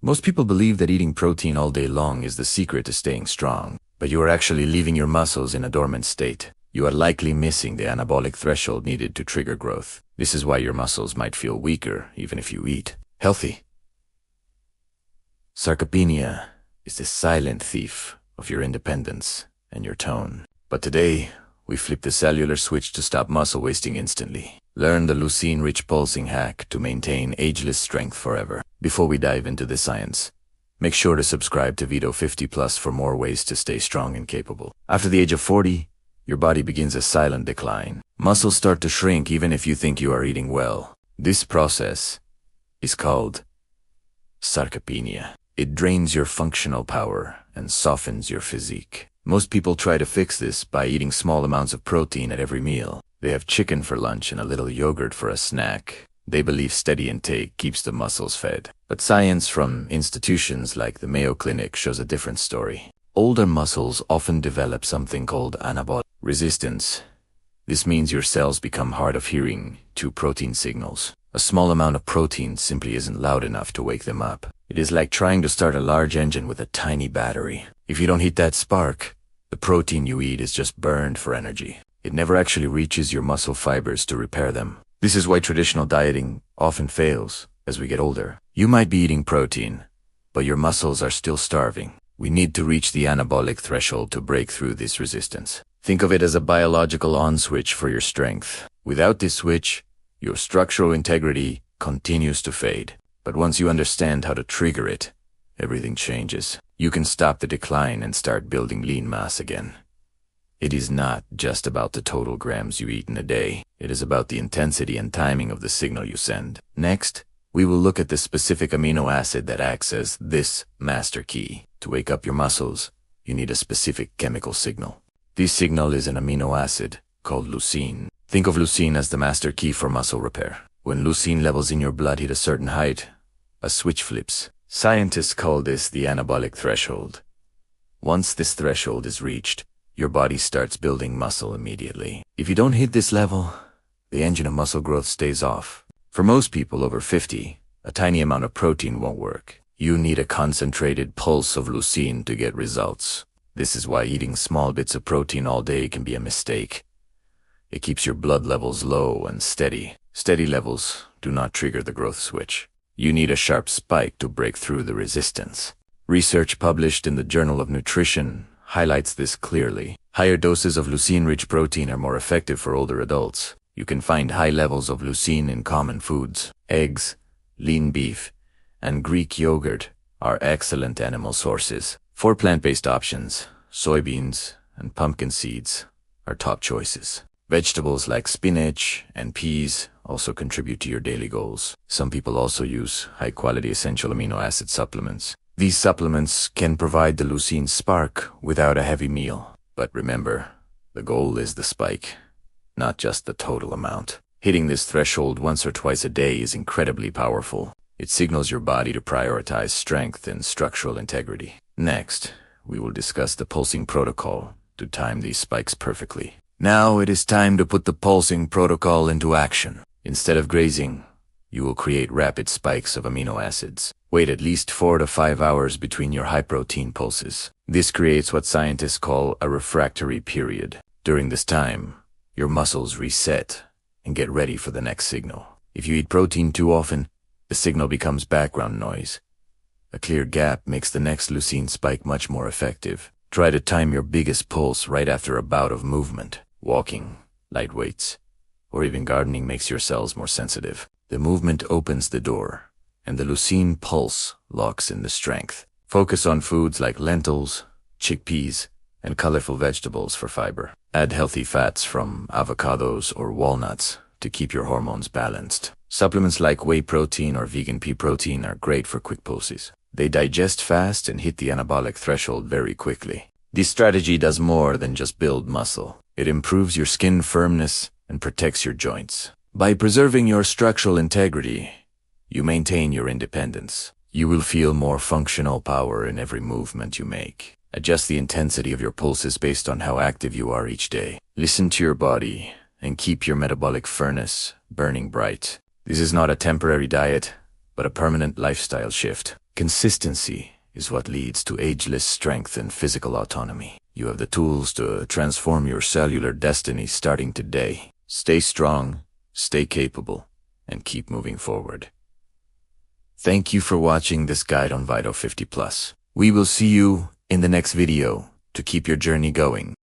Most people believe that eating protein all day long is the secret to staying strong, but you are actually leaving your muscles in a dormant state. You are likely missing the anabolic threshold needed to trigger growth. This is why your muscles might feel weaker even if you eat healthy. Sarcopenia is the silent thief of your independence and your tone. But today, we flip the cellular switch to stop muscle wasting instantly. Learn the leucine-rich pulsing hack to maintain ageless strength forever. Before we dive into the science, make sure to subscribe to Vito 50+ for more ways to stay strong and capable. After the age of 40, your body begins a silent decline. Muscles start to shrink even if you think you are eating well. This process is called sarcopenia. It drains your functional power and softens your physique. Most people try to fix this by eating small amounts of protein at every meal. They have chicken for lunch and a little yogurt for a snack. They believe steady intake keeps the muscles fed. But science from institutions like the Mayo Clinic shows a different story. Older muscles often develop something called anabolic resistance. This means your cells become hard of hearing to protein signals. A small amount of protein simply isn't loud enough to wake them up. It is like trying to start a large engine with a tiny battery. If you don't hit that spark, the protein you eat is just burned for energy. It never actually reaches your muscle fibers to repair them. This is why traditional dieting often fails as we get older. You might be eating protein, but your muscles are still starving. We need to reach the anabolic threshold to break through this resistance. Think of it as a biological on switch for your strength. Without this switch, your structural integrity continues to fade. But once you understand how to trigger it, everything changes. You can stop the decline and start building lean mass again. It is not just about the total grams you eat in a day. It is about the intensity and timing of the signal you send. Next, we will look at the specific amino acid that acts as this master key. To wake up your muscles, you need a specific chemical signal. This signal is an amino acid called leucine. Think of leucine as the master key for muscle repair. When leucine levels in your blood hit a certain height, a switch flips. Scientists call this the anabolic threshold. Once this threshold is reached, your body starts building muscle immediately. If you don't hit this level, the engine of muscle growth stays off. For most people over 50, a tiny amount of protein won't work. You need a concentrated pulse of leucine to get results. This is why eating small bits of protein all day can be a mistake. It keeps your blood levels low and steady. Steady levels do not trigger the growth switch. You need a sharp spike to break through the resistance. Research published in the Journal of Nutrition highlights this clearly. Higher doses of leucine-rich protein are more effective for older adults. You can find high levels of leucine in common foods. Eggs, lean beef, and Greek yogurt are excellent animal sources. For plant-based options, soybeans and pumpkin seeds are top choices. Vegetables like spinach and peas also contribute to your daily goals. Some people also use high-quality essential amino acid supplements. These supplements can provide the leucine spark without a heavy meal. But remember, the goal is the spike, not just the total amount. Hitting this threshold once or twice a day is incredibly powerful. It signals your body to prioritize strength and structural integrity. Next, we will discuss the pulsing protocol to time these spikes perfectly. Now it is time to put the pulsing protocol into action. Instead of grazing, you will create rapid spikes of amino acids. Wait at least 4 to 5 hours between your high-protein pulses. This creates what scientists call a refractory period. During this time, your muscles reset and get ready for the next signal. If you eat protein too often, the signal becomes background noise. A clear gap makes the next leucine spike much more effective. Try to time your biggest pulse right after a bout of movement. Walking, light weights, or even gardening makes your cells more sensitive. The movement opens the door, and the leucine pulse locks in the strength. Focus on foods like lentils, chickpeas, and colorful vegetables for fiber. Add healthy fats from avocados or walnuts to keep your hormones balanced. Supplements like whey protein or vegan pea protein are great for quick pulses. They digest fast and hit the anabolic threshold very quickly. This strategy does more than just build muscle. It improves your skin firmness and protects your joints. By preserving your structural integrity, you maintain your independence. You will feel more functional power in every movement you make. Adjust the intensity of your pulses based on how active you are each day. Listen to your body and keep your metabolic furnace burning bright. This is not a temporary diet, but a permanent lifestyle shift. Consistency is what leads to ageless strength and physical autonomy. You have the tools to transform your cellular destiny starting today. Stay strong, stay capable, and keep moving forward. Thank you for watching this guide on Vito 50+. We will see you in the next video to keep your journey going.